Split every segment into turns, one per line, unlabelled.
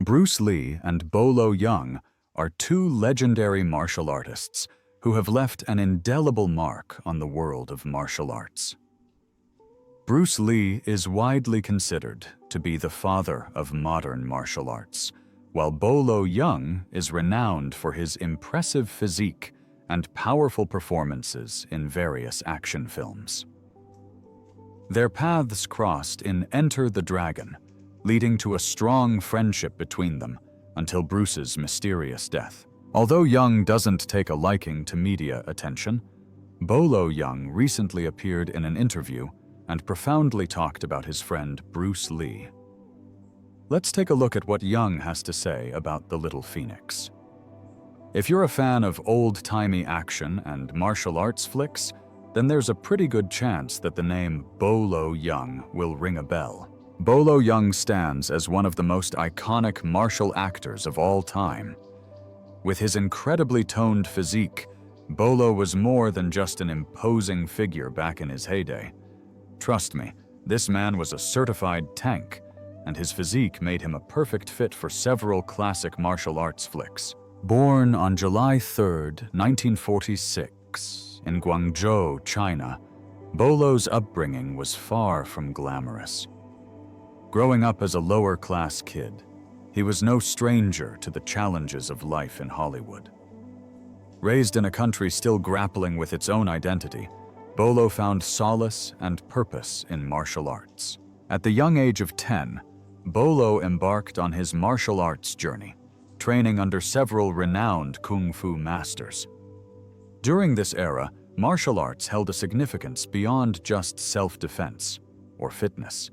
Bruce Lee and Bolo Yeung are two legendary martial artists who have left an indelible mark on the world of martial arts. Bruce Lee is widely considered to be the father of modern martial arts, while Bolo Yeung is renowned for his impressive physique and powerful performances in various action films. Their paths crossed in Enter the Dragon, leading to a strong friendship between them until Bruce's mysterious death. Although Yeung doesn't take a liking to media attention, Bolo Yeung recently appeared in an interview and profoundly talked about his friend Bruce Lee. Let's take a look at what Yeung has to say about the Little Phoenix. If you're a fan of old-timey action and martial arts flicks, then there's a pretty good chance that the name Bolo Yeung will ring a bell. Bolo Yeung stands as one of the most iconic martial actors of all time. With his incredibly toned physique, Bolo was more than just an imposing figure back in his heyday. Trust me, this man was a certified tank, and his physique made him a perfect fit for several classic martial arts flicks. Born on July 3, 1946, in Guangzhou, China, Bolo's upbringing was far from glamorous. Growing up as a lower-class kid, he was no stranger to the challenges of life in Hollywood. Raised in a country still grappling with its own identity, Bolo found solace and purpose in martial arts. At the young age of 10, Bolo embarked on his martial arts journey, training under several renowned kung fu masters. During this era, martial arts held a significance beyond just self-defense or fitness.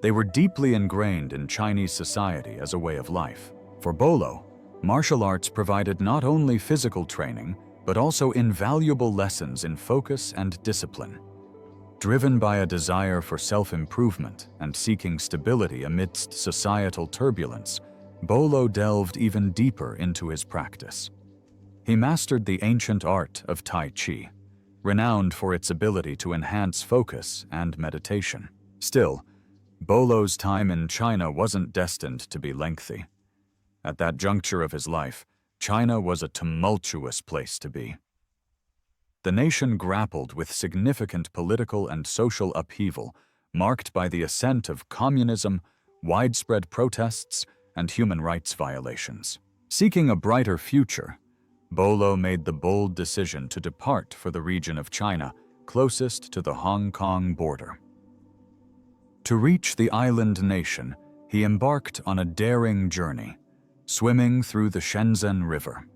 They were deeply ingrained in Chinese society as a way of life. For Bolo, martial arts provided not only physical training, but also invaluable lessons in focus and discipline. Driven by a desire for self-improvement and seeking stability amidst societal turbulence, Bolo delved even deeper into his practice. He mastered the ancient art of Tai Chi, renowned for its ability to enhance focus and meditation. Still, Bolo's time in China wasn't destined to be lengthy. At that juncture of his life, China was a tumultuous place to be. The nation grappled with significant political and social upheaval, marked by the ascent of communism, widespread protests, and human rights violations. Seeking a brighter future, Bolo made the bold decision to depart for the region of China closest to the Hong Kong border. To reach the island nation, he embarked on a daring journey, swimming through the Shenzhen River.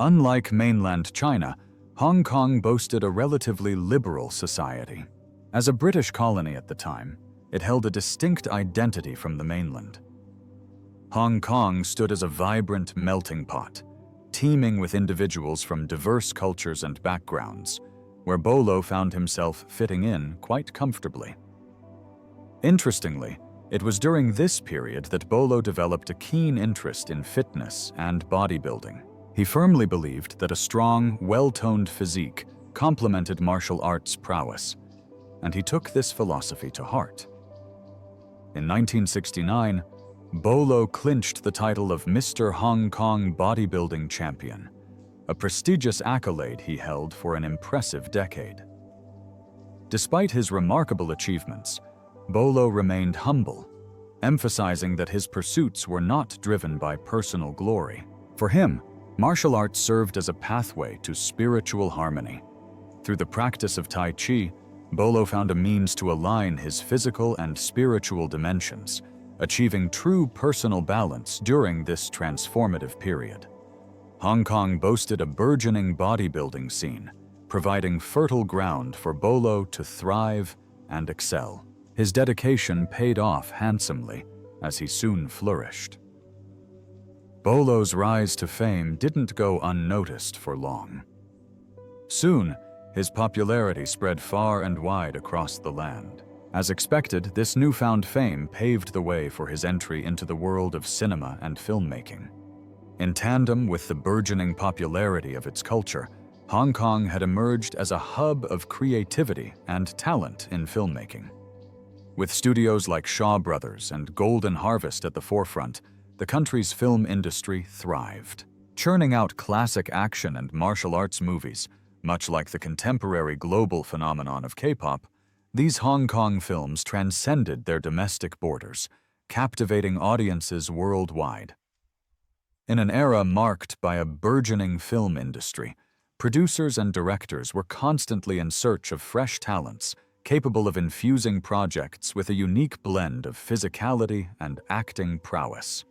Unlike mainland China, Hong Kong boasted a relatively liberal society. As a British colony at the time, it held a distinct identity from the mainland. Hong Kong stood as a vibrant melting pot, teeming with individuals from diverse cultures and backgrounds, where Bolo found himself fitting in quite comfortably. Interestingly, it was during this period that Bolo developed a keen interest in fitness and bodybuilding. He firmly believed that a strong, well-toned physique complemented martial arts prowess, and he took this philosophy to heart. In 1969, Bolo clinched the title of Mr. Hong Kong Bodybuilding Champion, a prestigious accolade he held for an impressive decade. Despite his remarkable achievements, Bolo remained humble, emphasizing that his pursuits were not driven by personal glory. For him, martial arts served as a pathway to spiritual harmony. Through the practice of Tai Chi, Bolo found a means to align his physical and spiritual dimensions, achieving true personal balance during this transformative period. Hong Kong boasted a burgeoning bodybuilding scene, providing fertile ground for Bolo to thrive and excel. His dedication paid off handsomely as he soon flourished. Bolo's rise to fame didn't go unnoticed for long. Soon, his popularity spread far and wide across the land. As expected, this newfound fame paved the way for his entry into the world of cinema and filmmaking. In tandem with the burgeoning popularity of its culture, Hong Kong had emerged as a hub of creativity and talent in filmmaking. With studios like Shaw Brothers and Golden Harvest at the forefront, the country's film industry thrived, churning out classic action and martial arts movies. Much like the contemporary global phenomenon of K-pop, these Hong Kong films transcended their domestic borders, captivating audiences worldwide. In an era marked by a burgeoning film industry, producers and directors were constantly in search of fresh talents, capable of infusing projects with a unique blend of physicality and acting prowess.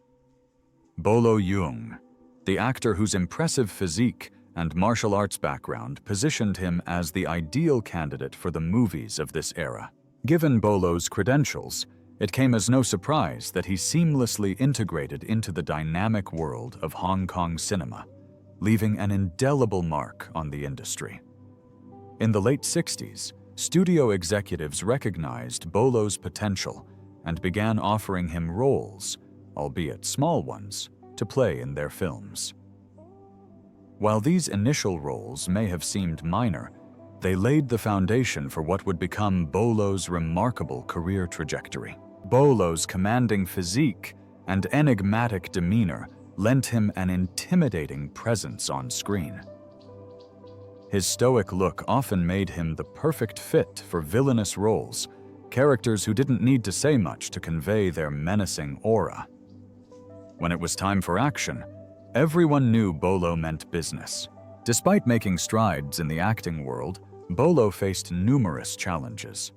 Bolo Yeung, the actor whose impressive physique and martial arts background positioned him as the ideal candidate for the movies of this era. Given Bolo's credentials, it came as no surprise that he seamlessly integrated into the dynamic world of Hong Kong cinema, leaving an indelible mark on the industry. In the late 60s, studio executives recognized Bolo's potential and began offering him roles, albeit small ones, to play in their films. While these initial roles may have seemed minor, they laid the foundation for what would become Bolo's remarkable career trajectory. Bolo's commanding physique and enigmatic demeanor lent him an intimidating presence on screen. His stoic look often made him the perfect fit for villainous roles, characters who didn't need to say much to convey their menacing aura. When it was time for action, everyone knew Bolo meant business. Despite making strides in the acting world, Bolo faced numerous challenges.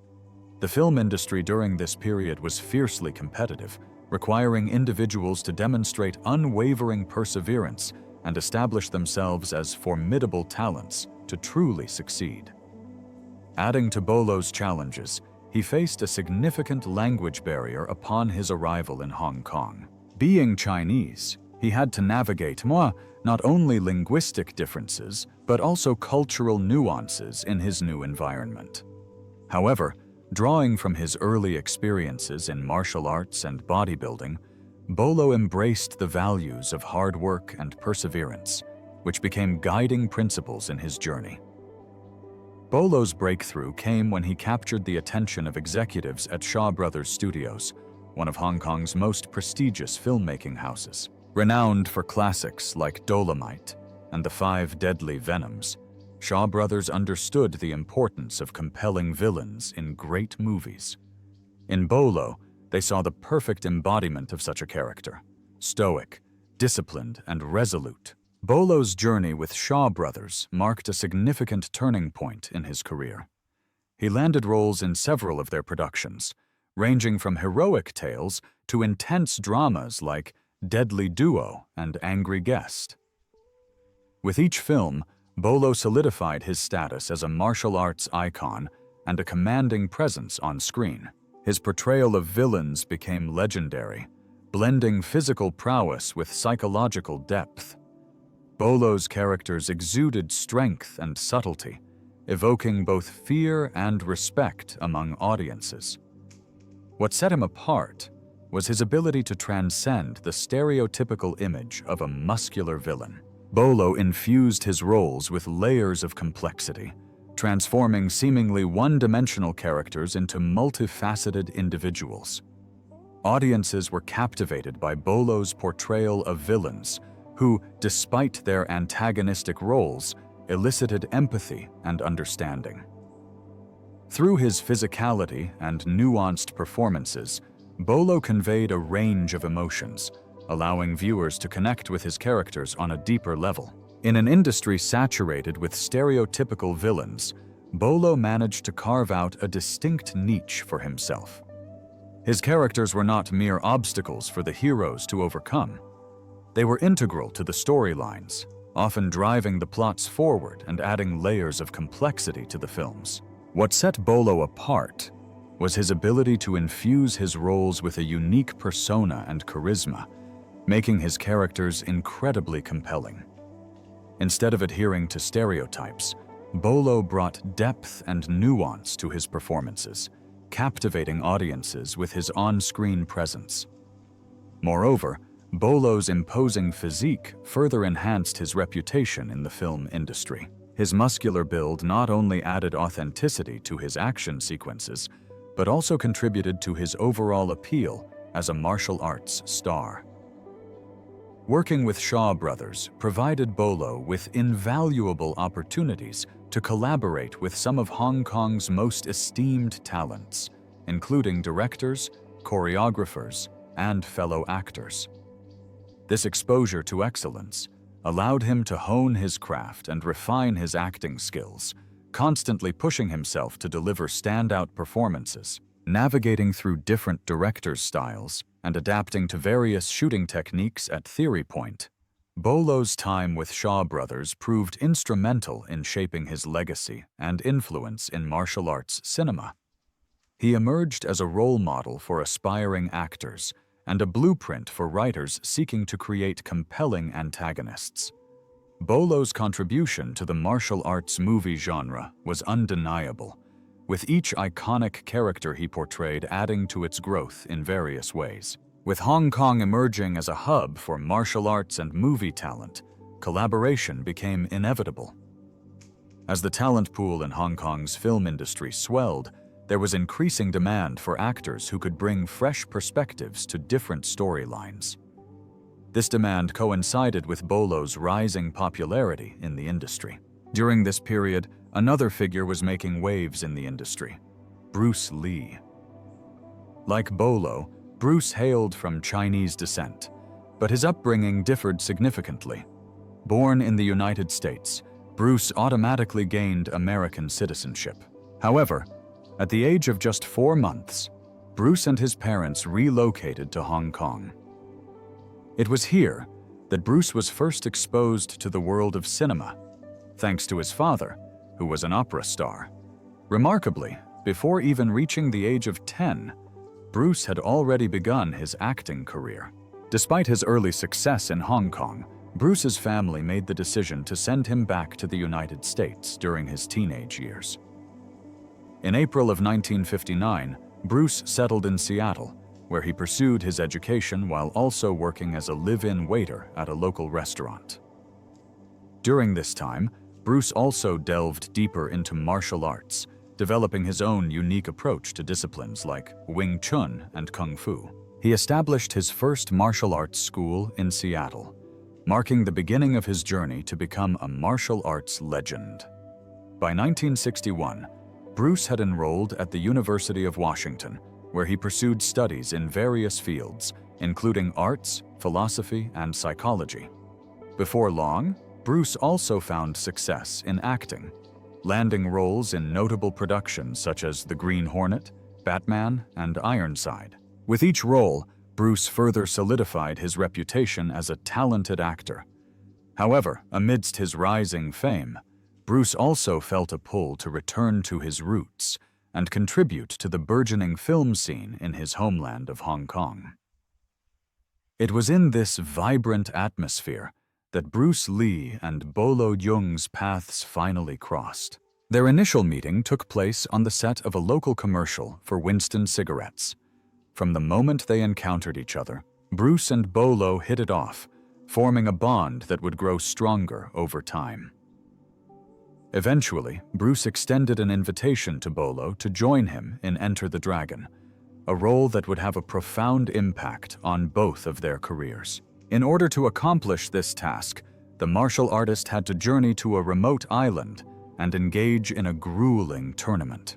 The film industry during this period was fiercely competitive, requiring individuals to demonstrate unwavering perseverance and establish themselves as formidable talents to truly succeed. Adding to Bolo's challenges, he faced a significant language barrier upon his arrival in Hong Kong. Being Chinese, he had to navigate not only linguistic differences, but also cultural nuances in his new environment. However, drawing from his early experiences in martial arts and bodybuilding, Bolo embraced the values of hard work and perseverance, which became guiding principles in his journey. Bolo's breakthrough came when he captured the attention of executives at Shaw Brothers Studios, one of Hong Kong's most prestigious filmmaking houses. Renowned for classics like Dolomite and The Five Deadly Venoms, Shaw Brothers understood the importance of compelling villains in great movies. In Bolo, they saw the perfect embodiment of such a character: stoic, disciplined, and resolute. Bolo's journey with Shaw Brothers marked a significant turning point in his career. He landed roles in several of their productions, ranging from heroic tales to intense dramas like Deadly Duo and Angry Guest. With each film, Bolo solidified his status as a martial arts icon and a commanding presence on screen. His portrayal of villains became legendary, blending physical prowess with psychological depth. Bolo's characters exuded strength and subtlety, evoking both fear and respect among audiences. What set him apart was his ability to transcend the stereotypical image of a muscular villain. Bolo infused his roles with layers of complexity, transforming seemingly one-dimensional characters into multifaceted individuals. Audiences were captivated by Bolo's portrayal of villains who, despite their antagonistic roles, elicited empathy and understanding. Through his physicality and nuanced performances, Bolo conveyed a range of emotions, allowing viewers to connect with his characters on a deeper level. In an industry saturated with stereotypical villains, Bolo managed to carve out a distinct niche for himself. His characters were not mere obstacles for the heroes to overcome. They were integral to the storylines, often driving the plots forward and adding layers of complexity to the films. What set Bolo apart was his ability to infuse his roles with a unique persona and charisma, making his characters incredibly compelling. Instead of adhering to stereotypes, Bolo brought depth and nuance to his performances, captivating audiences with his on-screen presence. Moreover, Bolo's imposing physique further enhanced his reputation in the film industry. His muscular build not only added authenticity to his action sequences, but also contributed to his overall appeal as a martial arts star. Working with Shaw Brothers provided Bolo with invaluable opportunities to collaborate with some of Hong Kong's most esteemed talents, including directors, choreographers, and fellow actors. This exposure to excellence allowed him to hone his craft and refine his acting skills, constantly pushing himself to deliver standout performances, navigating through different directors' styles, and adapting to various shooting techniques at theory point. Bolo's time with Shaw Brothers proved instrumental in shaping his legacy and influence in martial arts cinema. He emerged as a role model for aspiring actors and a blueprint for writers seeking to create compelling antagonists. Bolo's contribution to the martial arts movie genre was undeniable, with each iconic character he portrayed adding to its growth in various ways. With Hong Kong emerging as a hub for martial arts and movie talent, collaboration became inevitable. As the talent pool in Hong Kong's film industry swelled, there was increasing demand for actors who could bring fresh perspectives to different storylines. This demand coincided with Bolo's rising popularity in the industry. During this period, another figure was making waves in the industry: Bruce Lee. Like Bolo, Bruce hailed from Chinese descent, but his upbringing differed significantly. Born in the United States, Bruce automatically gained American citizenship. However, at the age of just 4 months, Bruce and his parents relocated to Hong Kong. It was here that Bruce was first exposed to the world of cinema, thanks to his father, who was an opera star. Remarkably, before even reaching the age of 10, Bruce had already begun his acting career. Despite his early success in Hong Kong, Bruce's family made the decision to send him back to the United States during his teenage years. In April of 1959, Bruce settled in Seattle, where he pursued his education while also working as a live-in waiter at a local restaurant. During this time, Bruce also delved deeper into martial arts, developing his own unique approach to disciplines like Wing Chun and Kung Fu. He established his first martial arts school in Seattle, marking the beginning of his journey to become a martial arts legend. By 1961, Bruce had enrolled at the University of Washington, where he pursued studies in various fields, including arts, philosophy, and psychology. Before long, Bruce also found success in acting, landing roles in notable productions such as The Green Hornet, Batman, and Ironside. With each role, Bruce further solidified his reputation as a talented actor. However, amidst his rising fame, Bruce also felt a pull to return to his roots and contribute to the burgeoning film scene in his homeland of Hong Kong. It was in this vibrant atmosphere that Bruce Lee and Bolo Yeung's paths finally crossed. Their initial meeting took place on the set of a local commercial for Winston cigarettes. From the moment they encountered each other, Bruce and Bolo hit it off, forming a bond that would grow stronger over time. Eventually, Bruce extended an invitation to Bolo to join him in Enter the Dragon, a role that would have a profound impact on both of their careers. In order to accomplish this task, the martial artist had to journey to a remote island and engage in a grueling tournament.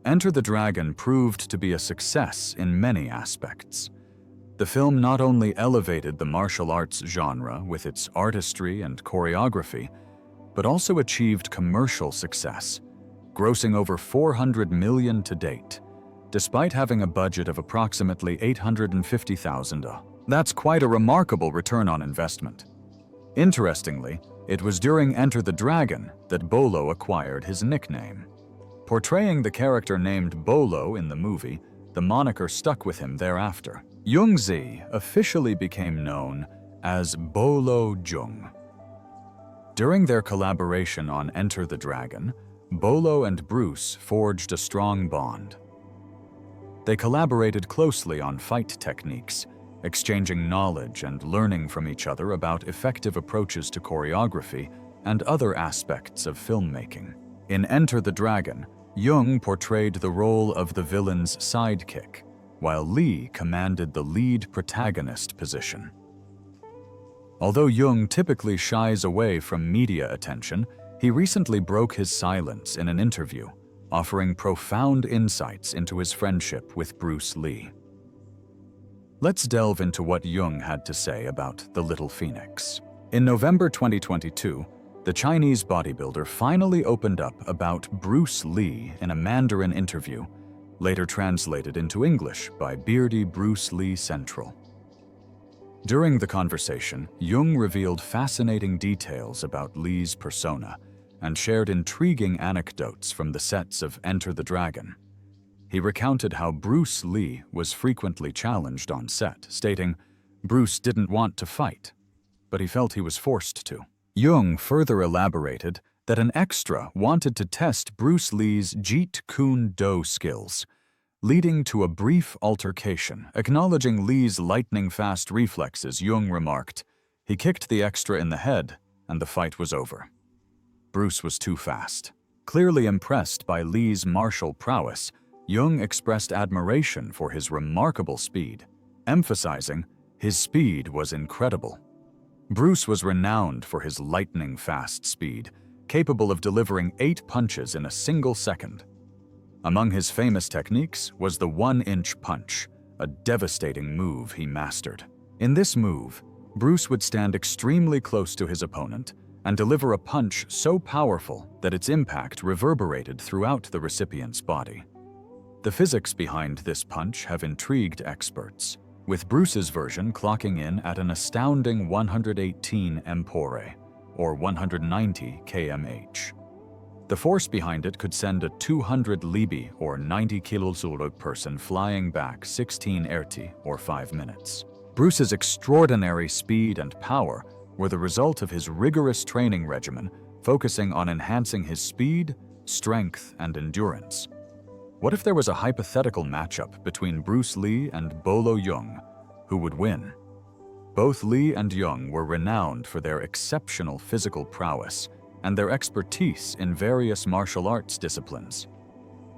Enter the Dragon proved to be a success in many aspects. The film not only elevated the martial arts genre with its artistry and choreography, but also achieved commercial success, grossing over $400 million to date, despite having a budget of approximately $850,000. That's quite a remarkable return on investment. Interestingly, it was during Enter the Dragon that Bolo acquired his nickname. Portraying the character named Bolo in the movie, the moniker stuck with him thereafter. Yeungzi officially became known as Bolo Yeung. During their collaboration on Enter the Dragon, Bolo and Bruce forged a strong bond. They collaborated closely on fight techniques, exchanging knowledge and learning from each other about effective approaches to choreography and other aspects of filmmaking. In Enter the Dragon, Yeung portrayed the role of the villain's sidekick, while Lee commanded the lead protagonist position. Although Yeung typically shies away from media attention, he recently broke his silence in an interview, offering profound insights into his friendship with Bruce Lee. Let's delve into what Yeung had to say about the Little Phoenix. In November 2022, the Chinese bodybuilder finally opened up about Bruce Lee in a Mandarin interview, later translated into English by Beardy Bruce Lee Central. During the conversation, Yeung revealed fascinating details about Lee's persona and shared intriguing anecdotes from the sets of Enter the Dragon. He recounted how Bruce Lee was frequently challenged on set, stating, "Bruce didn't want to fight, but he felt he was forced to." Yeung further elaborated that an extra wanted to test Bruce Lee's Jeet Kune Do skills, leading to a brief altercation. Acknowledging Lee's lightning-fast reflexes, Yeung remarked, "He kicked the extra in the head, and the fight was over. Bruce was too fast." Clearly impressed by Lee's martial prowess, Yeung expressed admiration for his remarkable speed, emphasizing his speed was incredible. Bruce was renowned for his lightning-fast speed, capable of delivering 8 punches in a single second. Among his famous techniques was the 1-inch punch, a devastating move he mastered. In this move, Bruce would stand extremely close to his opponent and deliver a punch so powerful that its impact reverberated throughout the recipient's body. The physics behind this punch have intrigued experts, with Bruce's version clocking in at an astounding 118 mpore, or 190 kmh. The force behind it could send a 200 libi, or 90 kilosuru person flying back 16 erti, or 5 minutes. Bruce's extraordinary speed and power were the result of his rigorous training regimen, focusing on enhancing his speed, strength, and endurance. What if there was a hypothetical matchup between Bruce Lee and Bolo Yeung? Who would win? Both Lee and Yeung were renowned for their exceptional physical prowess and their expertise in various martial arts disciplines.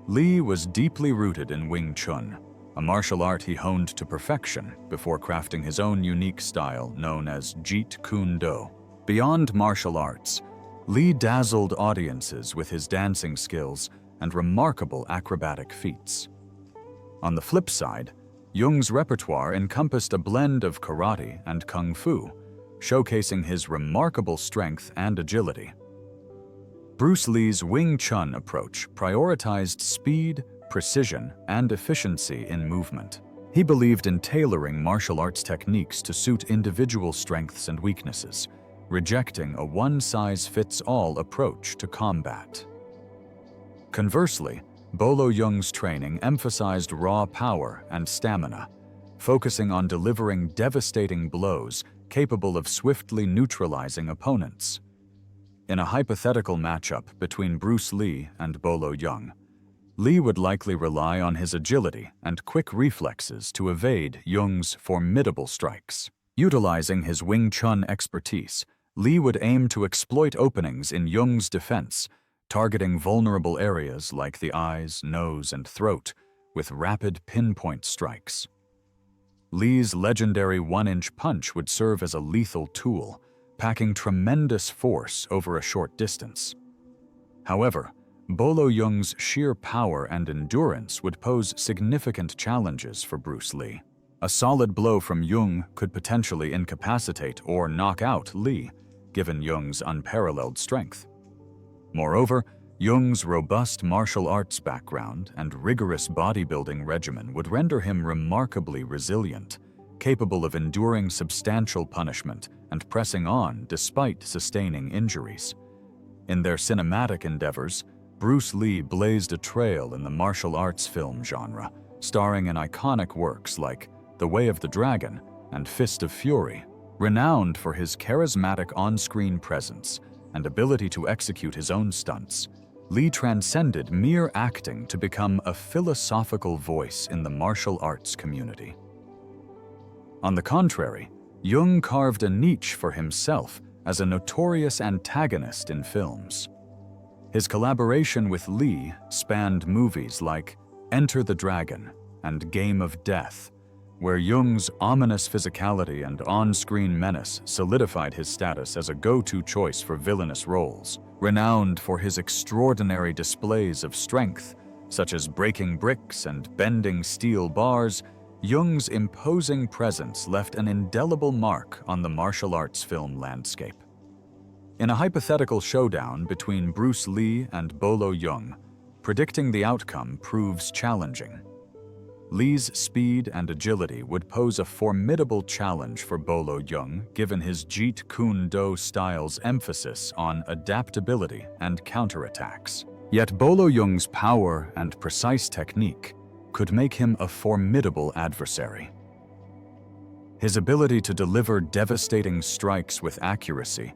Lee was deeply rooted in Wing Chun, a martial art he honed to perfection before crafting his own unique style known as Jeet Kune Do. Beyond martial arts, Lee dazzled audiences with his dancing skills and remarkable acrobatic feats. On the flip side, Yeung's repertoire encompassed a blend of karate and kung fu, showcasing his remarkable strength and agility. Bruce Lee's Wing Chun approach prioritized speed, precision, and efficiency in movement. He believed in tailoring martial arts techniques to suit individual strengths and weaknesses, rejecting a one-size-fits-all approach to combat. Conversely, Bolo Yeung's training emphasized raw power and stamina, focusing on delivering devastating blows capable of swiftly neutralizing opponents. In a hypothetical matchup between Bruce Lee and Bolo Yeung, Lee would likely rely on his agility and quick reflexes to evade Yeung's formidable strikes. Utilizing his Wing Chun expertise, Lee would aim to exploit openings in Yeung's defense, targeting vulnerable areas like the eyes, nose, and throat with rapid pinpoint strikes. Lee's legendary 1-inch punch would serve as a lethal tool, packing tremendous force over a short distance. However, Bolo Yeung's sheer power and endurance would pose significant challenges for Bruce Lee. A solid blow from Yeung could potentially incapacitate or knock out Lee, given Yeung's unparalleled strength. Moreover, Yeung's robust martial arts background and rigorous bodybuilding regimen would render him remarkably resilient, capable of enduring substantial punishment and pressing on despite sustaining injuries. In their cinematic endeavors, Bruce Lee blazed a trail in the martial arts film genre, starring in iconic works like The Way of the Dragon and Fist of Fury. Renowned for his charismatic on-screen presence and ability to execute his own stunts, Lee transcended mere acting to become a philosophical voice in the martial arts community. On the contrary, Yeung carved a niche for himself as a notorious antagonist in films. His collaboration with Lee spanned movies like Enter the Dragon and Game of Death, where Yeung's ominous physicality and on-screen menace solidified his status as a go-to choice for villainous roles. Renowned for his extraordinary displays of strength, such as breaking bricks and bending steel bars, Yeung's imposing presence left an indelible mark on the martial arts film landscape. In a hypothetical showdown between Bruce Lee and Bolo Yeung, predicting the outcome proves challenging. Lee's speed and agility would pose a formidable challenge for Bolo Yeung given his Jeet Kune Do style's emphasis on adaptability and counterattacks. Yet Bolo Yeung's power and precise technique could make him a formidable adversary. His ability to deliver devastating strikes with accuracy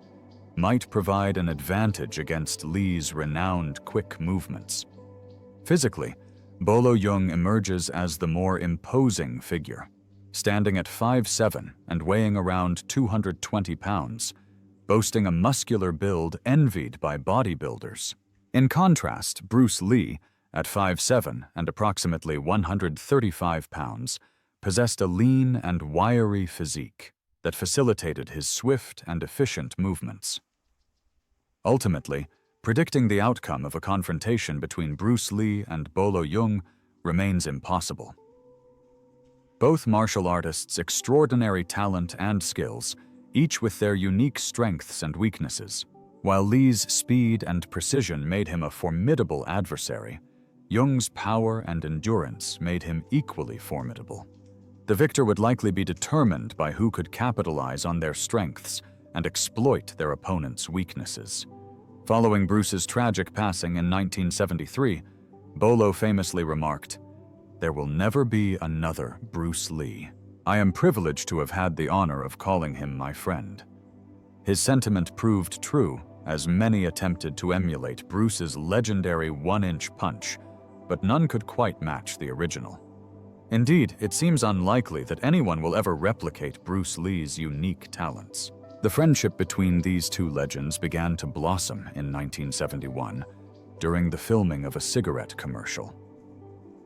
might provide an advantage against Lee's renowned quick movements. Physically, Bolo Yeung emerges as the more imposing figure, standing at 5'7" and weighing around 220 pounds, boasting a muscular build envied by bodybuilders. In contrast, Bruce Lee, at 5'7" and approximately 135 pounds, possessed a lean and wiry physique that facilitated his swift and efficient movements. Ultimately, predicting the outcome of a confrontation between Bruce Lee and Bolo Yeung remains impossible. Both martial artists' extraordinary talent and skills, each with their unique strengths and weaknesses. While Lee's speed and precision made him a formidable adversary, Yeung's power and endurance made him equally formidable. The victor would likely be determined by who could capitalize on their strengths and exploit their opponent's weaknesses. Following Bruce's tragic passing in 1973, Bolo famously remarked, "There will never be another Bruce Lee. I am privileged to have had the honor of calling him my friend." His sentiment proved true, as many attempted to emulate Bruce's legendary one-inch punch, but none could quite match the original. Indeed, it seems unlikely that anyone will ever replicate Bruce Lee's unique talents. The friendship between these two legends began to blossom in 1971 during the filming of a cigarette commercial.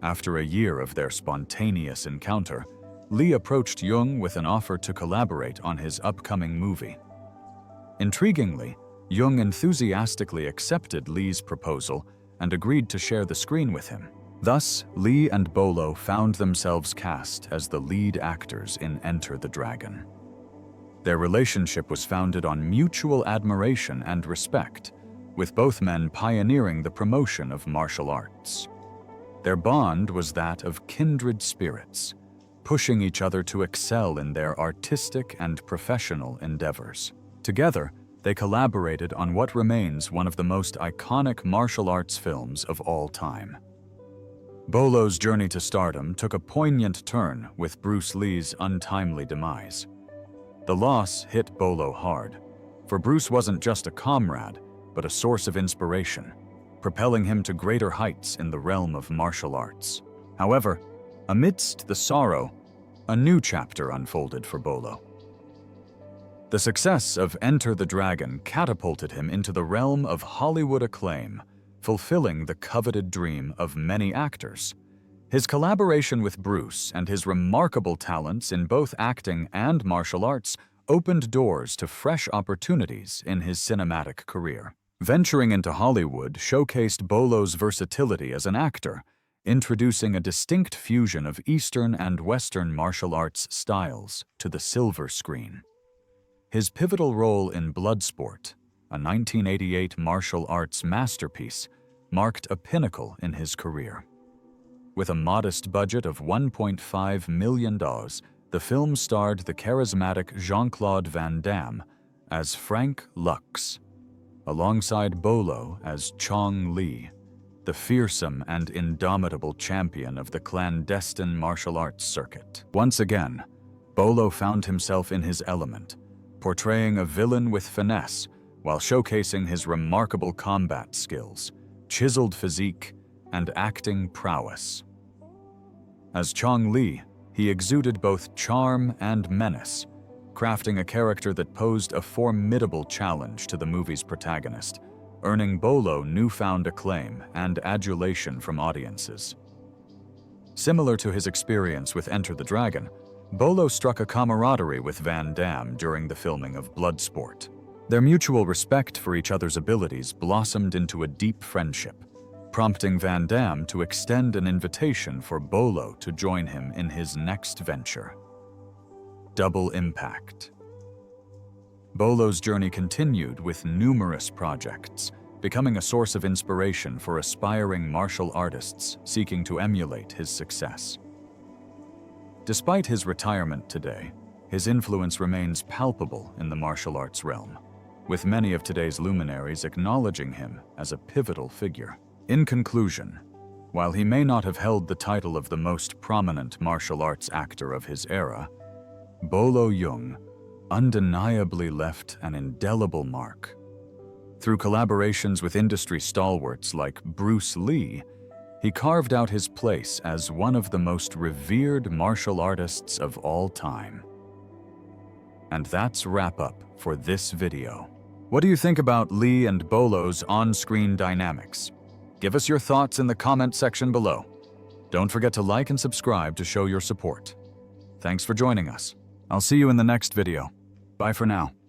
After a year of their spontaneous encounter, Lee approached Yeung with an offer to collaborate on his upcoming movie. Intriguingly, Yeung enthusiastically accepted Lee's proposal and agreed to share the screen with him. Thus, Lee and Bolo found themselves cast as the lead actors in Enter the Dragon. Their relationship was founded on mutual admiration and respect, with both men pioneering the promotion of martial arts. Their bond was that of kindred spirits, pushing each other to excel in their artistic and professional endeavors. Together, they collaborated on what remains one of the most iconic martial arts films of all time. Bolo's journey to stardom took a poignant turn with Bruce Lee's untimely demise. The loss hit Bolo hard, for Bruce wasn't just a comrade, but a source of inspiration, propelling him to greater heights in the realm of martial arts. However, amidst the sorrow, a new chapter unfolded for Bolo. The success of Enter the Dragon catapulted him into the realm of Hollywood acclaim, fulfilling the coveted dream of many actors. His collaboration with Bruce and his remarkable talents in both acting and martial arts opened doors to fresh opportunities in his cinematic career. Venturing into Hollywood showcased Bolo's versatility as an actor, introducing a distinct fusion of Eastern and Western martial arts styles to the silver screen. His pivotal role in Bloodsport, a 1988 martial arts masterpiece, marked a pinnacle in his career. With a modest budget of $1.5 million, the film starred the charismatic Jean-Claude Van Damme as Frank Lux, alongside Bolo as Chong Li, the fearsome and indomitable champion of the clandestine martial arts circuit. Once again, Bolo found himself in his element, portraying a villain with finesse while showcasing his remarkable combat skills, chiseled physique, and acting prowess. As Chong Li, he exuded both charm and menace, crafting a character that posed a formidable challenge to the movie's protagonist, earning Bolo newfound acclaim and adulation from audiences. Similar to his experience with Enter the Dragon, Bolo struck a camaraderie with Van Damme during the filming of Bloodsport. Their mutual respect for each other's abilities blossomed into a deep friendship, prompting Van Damme to extend an invitation for Bolo to join him in his next venture. Double Impact. Bolo's journey continued with numerous projects, becoming a source of inspiration for aspiring martial artists seeking to emulate his success. Despite his retirement today, his influence remains palpable in the martial arts realm, with many of today's luminaries acknowledging him as a pivotal figure. In conclusion, while he may not have held the title of the most prominent martial arts actor of his era, Bolo Yeung undeniably left an indelible mark. Through collaborations with industry stalwarts like Bruce Lee, he carved out his place as one of the most revered martial artists of all time. And that's wrap up for this video. What do you think about Lee and Bolo's on-screen dynamics? Give us your thoughts in the comment section below. Don't forget to like and subscribe to show your support. Thanks for joining us. I'll see you in the next video. Bye for now.